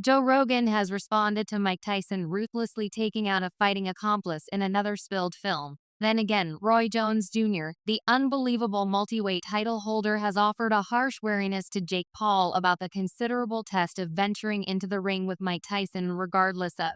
Joe Rogan has responded to Mike Tyson ruthlessly taking out a fighting accomplice in another spilled film. Then again, Roy Jones Jr., the unbelievable multi-weight title holder, has offered a harsh wariness to Jake Paul about the considerable test of venturing into the ring with Mike Tyson regardless of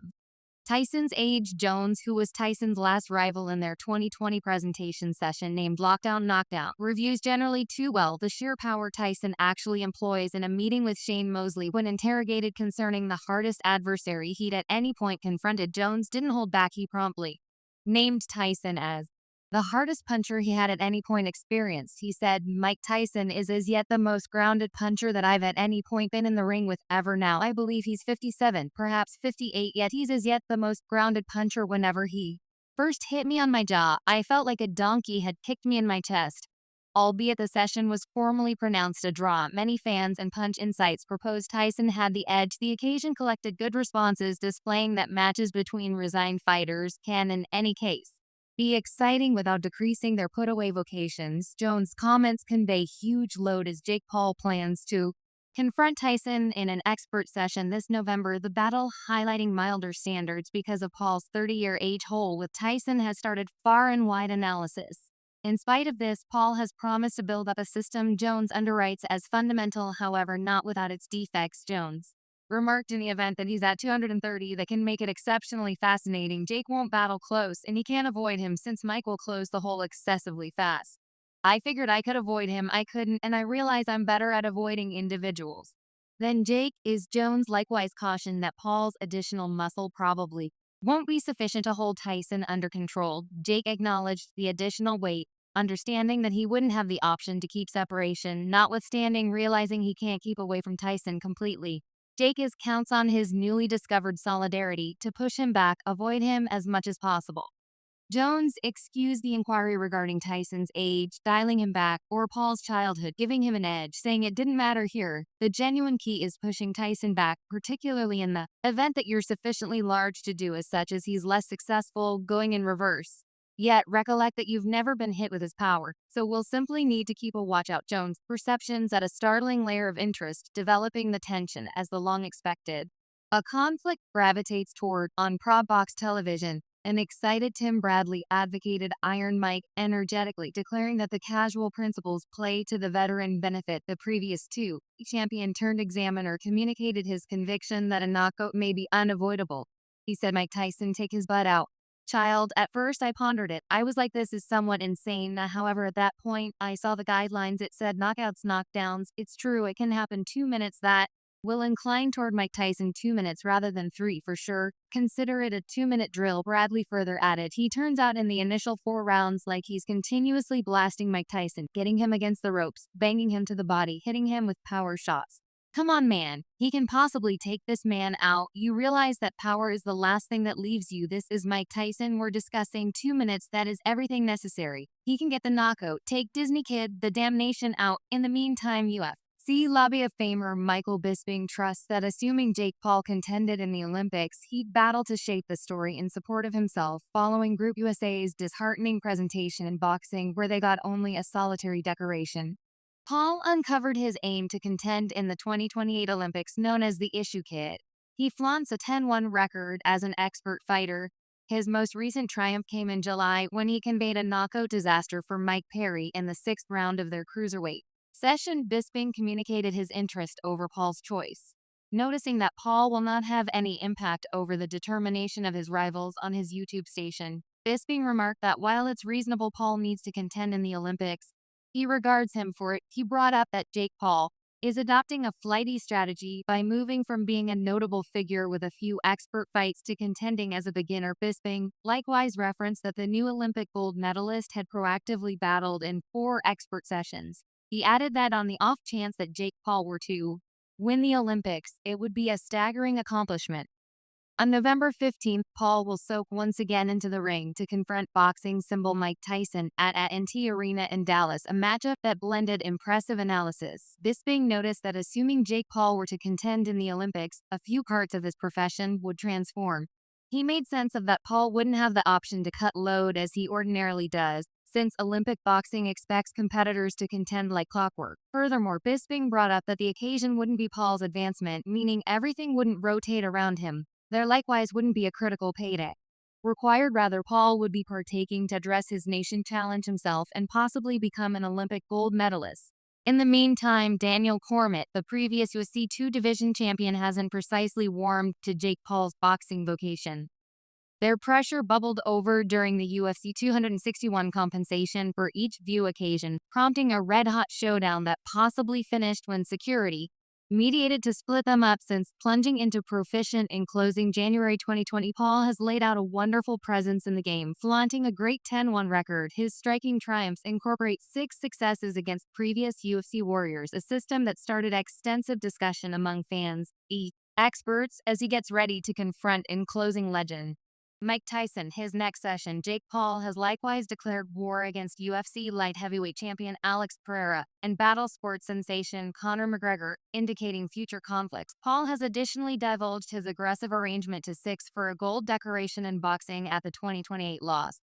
Tyson's age. Jones, who was Tyson's last rival in their 2020 presentation session named Lockdown Knockdown, reviews generally too well the sheer power Tyson actually employs in a meeting with Shane Mosley when interrogated concerning the hardest adversary he'd at any point confronted. Jones didn't hold back. He promptly named Tyson as the hardest puncher he had at any point experienced. He said, Mike Tyson is as yet the most grounded puncher that I've at any point been in the ring with ever. Now, I believe he's 57, perhaps 58, yet he's as yet the most grounded puncher. Whenever he first hit me on my jaw, I felt like a donkey had kicked me in my chest. Albeit the session was formally pronounced a draw, many fans and Punch Insights proposed Tyson had the edge. The occasion collected good responses, displaying that matches between resigned fighters can, in any case, be exciting without decreasing their put-away vocations. Jones' comments convey huge load as Jake Paul plans to confront Tyson in an expert session this November. The battle, highlighting milder standards because of Paul's 30-year age hole with Tyson, has started far and wide analysis. In spite of this, Paul has promised to build up a system Jones underwrites as fundamental, however not without its defects. Jones remarked in the event that he's at 230 that can make it exceptionally fascinating. Jake won't battle close, and he can't avoid him since Mike will close the hole excessively fast. I figured I could avoid him. I couldn't, and I realize I'm better at avoiding individuals than Jake is. Jones likewise cautioned that Paul's additional muscle probably won't be sufficient to hold Tyson under control. Jake acknowledged the additional weight, understanding that he wouldn't have the option to keep separation, notwithstanding realizing he can't keep away from Tyson completely. Jake counts on his newly discovered solidarity to push him back, avoid him as much as possible. Jones excused the inquiry regarding Tyson's age, dialing him back, or Paul's childhood, giving him an edge, saying it didn't matter here. The genuine key is pushing Tyson back, particularly in the event that you're sufficiently large to do as such, as he's less successful going in reverse. Yet, recollect that you've never been hit with his power, so we'll simply need to keep a watch out. Jones' perceptions at a startling layer of interest, developing the tension as the long expected a conflict gravitates toward. On Prop Box Television, an excited Tim Bradley advocated Iron Mike energetically, declaring that the casual principles play to the veteran benefit. The previous two champion turned examiner communicated his conviction that a knockout may be unavoidable. He said, Mike Tyson, take his butt out. Child, at first I pondered it. I was like, this is somewhat insane. However, at that point, I saw the guidelines. It said knockouts, knockdowns. It's true, it can happen 2 minutes. That will incline toward Mike Tyson 2 minutes rather than 3 for sure. Consider it a 2-minute drill. Bradley further added, he turns out in the initial 4 rounds like he's continuously blasting Mike Tyson, getting him against the ropes, banging him to the body, hitting him with power shots. Come on, man. He can possibly take this man out. You realize that power is the last thing that leaves you. This is Mike Tyson. We're discussing 2 minutes. That is everything necessary. He can get the knockout, take Disney Kid, the damnation out. In the meantime, UFC Lobby of Famer Michael Bisping trusts that assuming Jake Paul contended in the Olympics, he'd battle to shape the story in support of himself following Group USA's disheartening presentation in boxing, where they got only a solitary decoration. Paul uncovered his aim to contend in the 2028 Olympics, known as the Issue Kid. He flaunts a 10-1 record as an expert fighter. His most recent triumph came in July when he conveyed a knockout disaster for Mike Perry in the 6th round of their cruiserweight session. Bisping communicated his interest over Paul's choice, noticing that Paul will not have any impact over the determination of his rivals on his YouTube station. Bisping remarked that while it's reasonable Paul needs to contend in the Olympics, he regards him for it. He brought up that Jake Paul is adopting a flighty strategy by moving from being a notable figure with a few expert fights to contending as a beginner. Bisping likewise referenced that the new Olympic gold medalist had proactively battled in 4 expert sessions. He added that on the off chance that Jake Paul were to win the Olympics, it would be a staggering accomplishment. On November 15th, Paul will soak once again into the ring to confront boxing symbol Mike Tyson at A&T Arena in Dallas, a matchup that blended impressive analysis. Bisping noticed that assuming Jake Paul were to contend in the Olympics, a few parts of his profession would transform. He made sense of that Paul wouldn't have the option to cut load as he ordinarily does, since Olympic boxing expects competitors to contend like clockwork. Furthermore, Bisping brought up that the occasion wouldn't be Paul's advancement, meaning everything wouldn't rotate around him. There likewise wouldn't be a critical payday required. Rather, Paul would be partaking to address his nation, challenge himself, and possibly become an Olympic gold medalist. In the meantime, Daniel Cormier, the previous UFC 2 division champion, hasn't precisely warmed to Jake Paul's boxing vocation. Their pressure bubbled over during the UFC 261 compensation for each view occasion, prompting a red-hot showdown that possibly finished when security mediated to split them up. Since plunging into proficient in closing January 2020, Paul has laid out a wonderful presence in the game, flaunting a great 10-1 record. His striking triumphs incorporate 6 successes against previous UFC warriors, a system that started extensive discussion among fans, experts, as he gets ready to confront enclosing legend Mike Tyson. His next session, Jake Paul has likewise declared war against UFC light heavyweight champion Alex Pereira and battle sports sensation Conor McGregor, indicating future conflicts. Paul has additionally divulged his aggressive arrangement to 6 for a gold decoration in boxing at the 2028 Los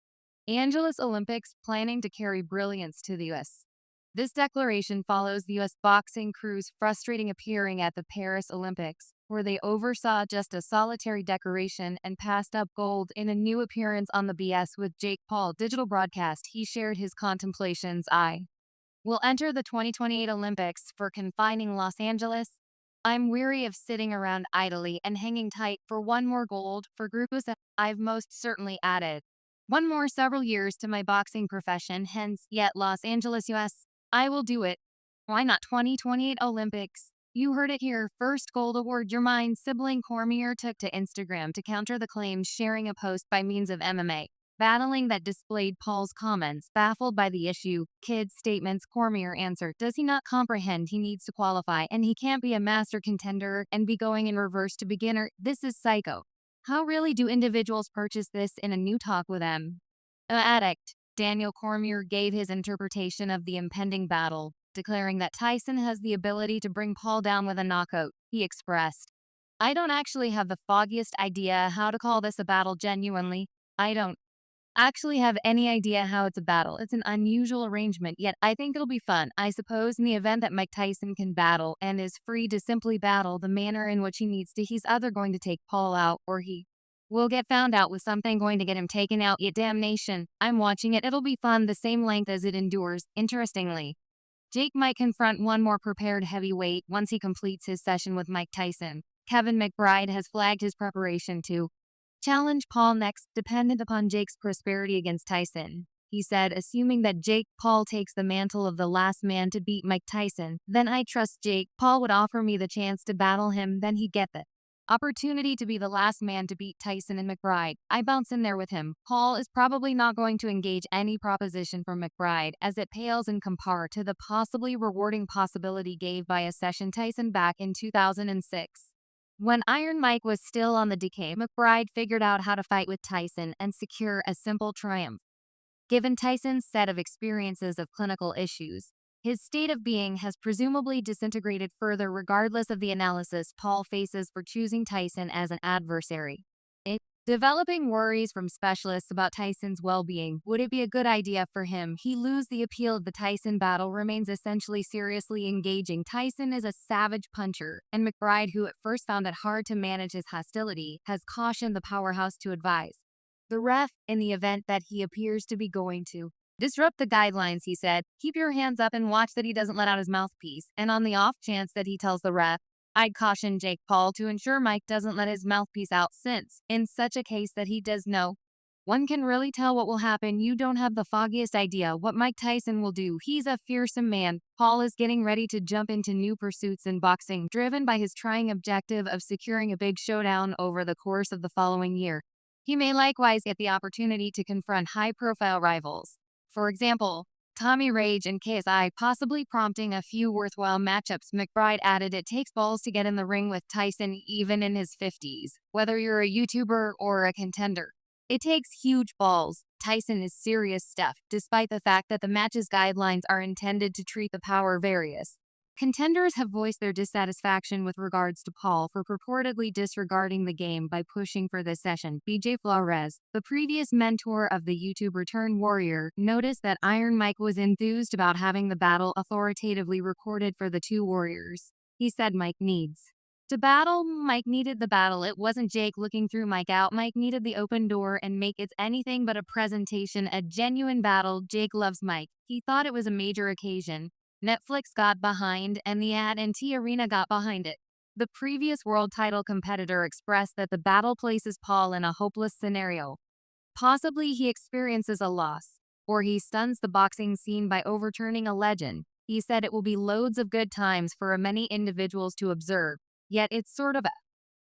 Angeles Olympics, planning to carry brilliance to the U.S. This declaration follows the U.S. boxing crew's frustrating appearing at the Paris Olympics, where they oversaw just a solitary decoration and passed up gold. In a new appearance on the BS with Jake Paul digital broadcast, he shared his contemplations. I will enter the 2028 Olympics for confining Los Angeles. I'm weary of sitting around idly and hanging tight for one more gold for Grupos. I've most certainly added one more several years to my boxing profession, hence, yet Los Angeles, US. I will do it. Why not 2028 Olympics? You heard it here. First gold award. Your mind. Sibling Cormier took to Instagram to counter the claims, sharing a post by means of MMA battling that displayed Paul's comments. Baffled by the issue, kids' statements, Cormier answered, does he not comprehend he needs to qualify and he can't be a master contender and be going in reverse to beginner? This is psycho. How really do individuals purchase this? In a new talk with addict, Daniel Cormier gave his interpretation of the impending battle, declaring that Tyson has the ability to bring Paul down with a knockout. He expressed, I don't actually have the foggiest idea how to call this a battle. Genuinely, I don't actually have any idea how it's a battle. It's an unusual arrangement, yet I think it'll be fun. I suppose in the event that Mike Tyson can battle and is free to simply battle the manner in which he needs to, he's either going to take Paul out or he will get found out with something going to get him taken out. Yet damnation, I'm watching it. It'll be fun the same length as it endures. Interestingly, Jake might confront one more prepared heavyweight once he completes his session with Mike Tyson. Kevin McBride has flagged his preparation to challenge Paul next, dependent upon Jake's prosperity against Tyson. He said, assuming that Jake Paul takes the mantle of the last man to beat Mike Tyson, then I trust Jake Paul would offer me the chance to battle him, then he'd get the opportunity to be the last man to beat Tyson and McBride. I bounce in there with him. Paul is probably not going to engage any proposition from McBride, as it pales in compare to the possibly rewarding possibility gave by a session Tyson back in 2006. When Iron Mike was still on the decay, McBride figured out how to fight with Tyson and secure a simple triumph. Given Tyson's set of experiences of clinical issues, his state of being has presumably disintegrated further regardless of the analysis Paul faces for choosing Tyson as an adversary. Developing worries from specialists about Tyson's well-being. Would it be a good idea for him? He lose the appeal of the Tyson battle remains essentially seriously engaging. Tyson is a savage puncher, and McBride, who at first found it hard to manage his hostility, has cautioned the powerhouse to advise the ref, in the event that he appears to be going to disrupt the guidelines, he said, keep your hands up and watch that he doesn't let out his mouthpiece, and on the off chance that he tells the ref, I'd caution Jake Paul to ensure Mike doesn't let his mouthpiece out, since, in such a case that he does know, one can really tell what will happen. You don't have the foggiest idea what Mike Tyson will do. He's a fearsome man. Paul is getting ready to jump into new pursuits in boxing, driven by his trying objective of securing a big showdown over the course of the following year. He may likewise get the opportunity to confront high-profile rivals. For example, Tommy Rage and KSI, possibly prompting a few worthwhile matchups. McBride added, it takes balls to get in the ring with Tyson even in his 50s, whether you're a YouTuber or a contender. It takes huge balls. Tyson is serious stuff, despite the fact that the match's guidelines are intended to treat the power various Contenders have voiced their dissatisfaction with regards to Paul for purportedly disregarding the game by pushing for this session. BJ Flores, the previous mentor of the YouTube Return Warrior, noticed that Iron Mike was enthused about having the battle authoritatively recorded for the two warriors. He said Mike needs to battle. Mike needed the battle. It wasn't Jake looking through Mike out. Mike needed the open door and make it anything but a presentation, a genuine battle. Jake loves Mike. He thought it was a major occasion. Netflix got behind, and the AT&T Arena got behind it. The previous world title competitor expressed that the battle places Paul in a hopeless scenario. Possibly he experiences a loss, or he stuns the boxing scene by overturning a legend. He said it will be loads of good times for many individuals to observe, yet it's sort of a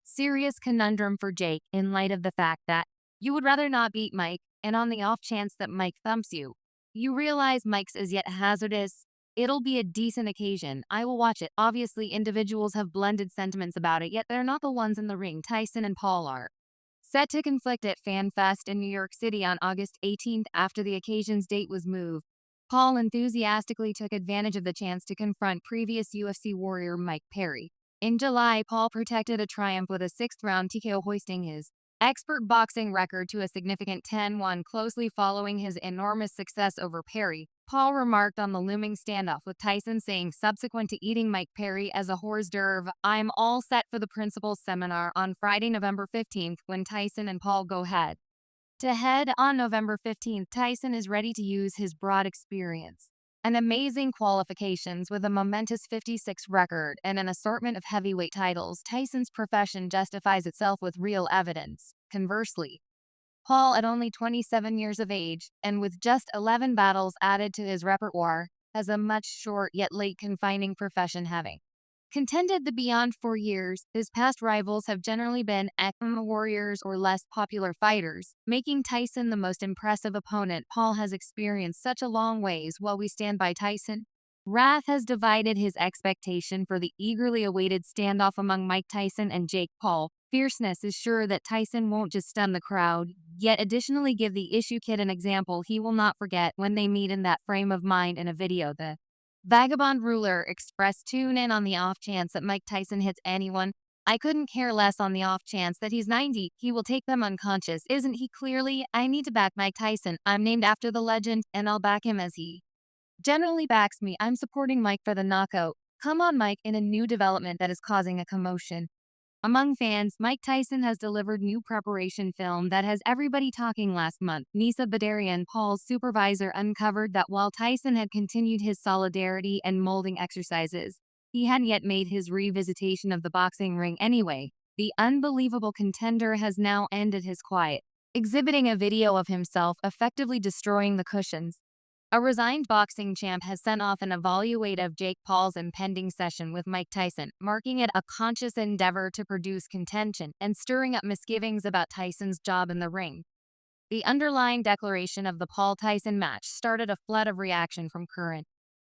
serious conundrum for Jake in light of the fact that you would rather not beat Mike, and on the off chance that Mike thumps you, you realize Mike's is yet hazardous. It'll be a decent occasion. I will watch it. Obviously, individuals have blended sentiments about it, yet they're not the ones in the ring. Tyson and Paul are set to conflict at FanFest in New York City on August 18th after the occasion's date was moved. Paul enthusiastically took advantage of the chance to confront previous UFC warrior Mike Perry. In July, Paul protected a triumph with a sixth-round TKO, hoisting his expert boxing record to a significant 10-1. Closely following his enormous success over Perry, Paul remarked on the looming standoff with Tyson, saying subsequent to eating Mike Perry as a hors d'oeuvre, "I'm all set for the principal's seminar on Friday, November 15th, when Tyson and Paul go head to head on November 15th. Tyson is ready to use his broad experience and amazing qualifications with a momentous 56 record and an assortment of heavyweight titles. Tyson's profession justifies itself with real evidence. Conversely, Paul, at only 27 years of age, and with just 11 battles added to his repertoire, has a much short yet late confining profession, having contended the beyond 4 years. His past rivals have generally been warriors or less popular fighters, making Tyson the most impressive opponent Paul has experienced. Such a long ways. While we stand by Tyson, wrath has divided his expectation for the eagerly awaited standoff among Mike Tyson and Jake Paul. Fierceness is sure that Tyson won't just stun the crowd, yet additionally give the issue kid an example he will not forget when they meet in that frame of mind in a video. The Vagabond Ruler expressed, "Tune in on the off chance that Mike Tyson hits anyone. I couldn't care less on the off chance that he's 90. He will take them unconscious. Isn't he? Clearly, I need to back Mike Tyson. I'm named after the legend, and I'll back him as he generally backs me. I'm supporting Mike for the knockout. Come on, Mike," in a new development that is causing a commotion among fans. Mike Tyson has delivered new preparation film that has everybody talking. Last month, Nisa Badarian, Paul's supervisor, uncovered that while Tyson had continued his solidarity and molding exercises, he hadn't yet made his revisitation of the boxing ring anyway. The unbelievable contender has now ended his quiet, exhibiting a video of himself effectively destroying the cushions. A resigned boxing champ has sent off an evaluate of Jake Paul's impending session with Mike Tyson, marking it a conscious endeavor to produce contention and stirring up misgivings about Tyson's job in the ring. The underlying declaration of the Paul-Tyson match started a flood of reaction from current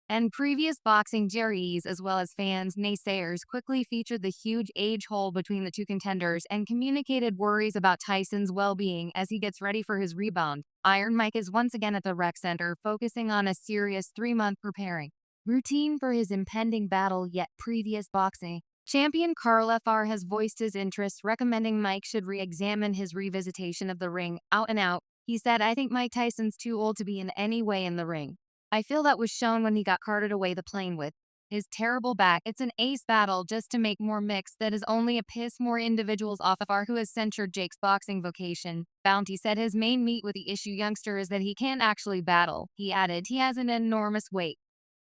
and previous boxing juries, as well as fans. Naysayers quickly featured the huge age hole between the two contenders and communicated worries about Tyson's well-being as he gets ready for his rebound. Iron Mike is once again at the rec center, focusing on a serious 3-month preparing routine for his impending battle. Yet previous boxing champion Carl Fr has voiced his interest, recommending Mike should re-examine his revisitation of the ring. Out and out, he said, "I think Mike Tyson's too old to be in any way in the ring. I feel that was shown when he got carted away the plane with his terrible back. It's an ace battle just to make more mix that is only a piss more individuals off of our," who has censured Jake's boxing vocation. Bounty said his main meat with the issue youngster is that he can't actually battle. He added, "He has an enormous weight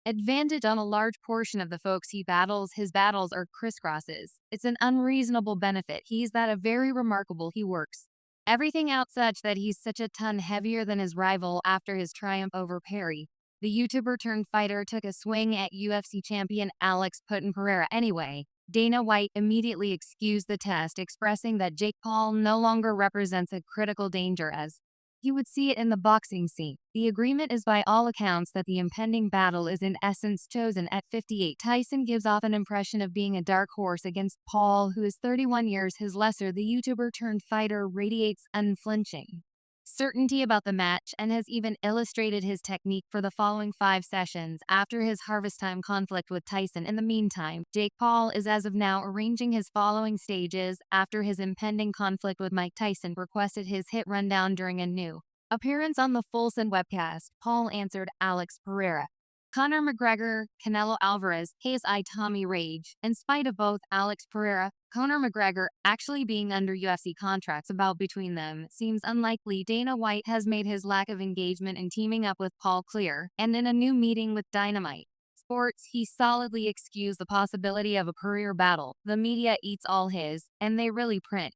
advantage on a large portion of the folks he battles. His battles are crisscrosses. It's an unreasonable benefit. He's that a very remarkable. He works everything out such that he's such a ton heavier than his rival." After his triumph over Perry, the YouTuber turned fighter took a swing at UFC champion Alex Putin Pereira anyway. Dana White immediately excused the test, expressing that Jake Paul no longer represents a critical danger as he would see it in the boxing scene. The agreement is by all accounts that the impending battle is in essence chosen at 58. Tyson gives off an impression of being a dark horse against Paul, who is 31 years his lesser. The YouTuber turned fighter radiates unflinching certainty about the match and has even illustrated his technique for the following 5 sessions after his harvest time conflict with Tyson. In the meantime, Jake Paul is as of now arranging his following stages after his impending conflict with Mike Tyson requested his hit rundown during a new appearance on the Fulson webcast. Paul answered Alex Pereira, Conor McGregor, Canelo Alvarez, KSI Tommy Rage. In spite of both Alex Pereira, Conor McGregor actually being under UFC contracts about between them seems unlikely. Dana White has made his lack of engagement in teaming up with Paul clear, and in a new meeting with Dynamite Sports, he solidly excused the possibility of a Pereira battle. The media eats all his, and they really print.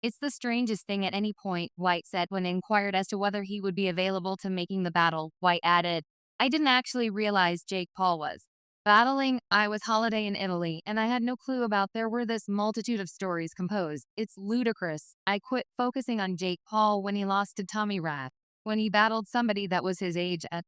It's the strangest thing at any point, White said when inquired as to whether he would be available to making the battle. White added, I didn't actually realize Jake Paul was battling. I was holiday in Italy, and I had no clue about there were this multitude of stories composed. It's ludicrous. I quit focusing on Jake Paul when he lost to Tommy Rath, when he battled somebody that was his age at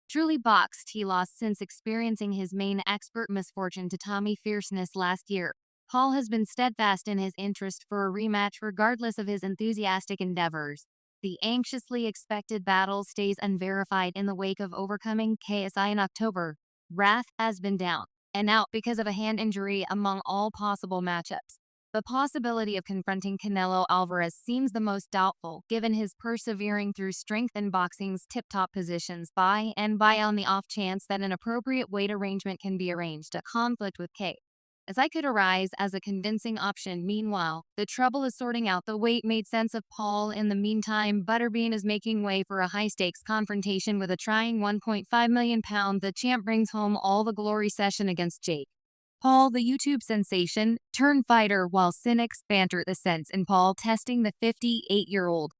truly boxed. He lost since experiencing his main expert misfortune to Tommy Fierceness last year. Paul has been steadfast in his interest for a rematch regardless of his enthusiastic endeavors. The anxiously expected battle stays unverified in the wake of overcoming KSI in October. Wrath has been down and out because of a hand injury among all possible matchups. The possibility of confronting Canelo Alvarez seems the most doubtful, given his persevering through strength and boxing's tip-top positions by on the off chance that an appropriate weight arrangement can be arranged. A conflict with K. As I could arise as a convincing option. Meanwhile, the trouble is sorting out the weight made sense of Paul. In the meantime, Butterbean is making way for a high-stakes confrontation with a trying 1.5 million pound. The champ brings home all the glory session against Jake Paul, the YouTube sensation, turned fighter, while cynics banter the sense in Paul testing the 58-year-old.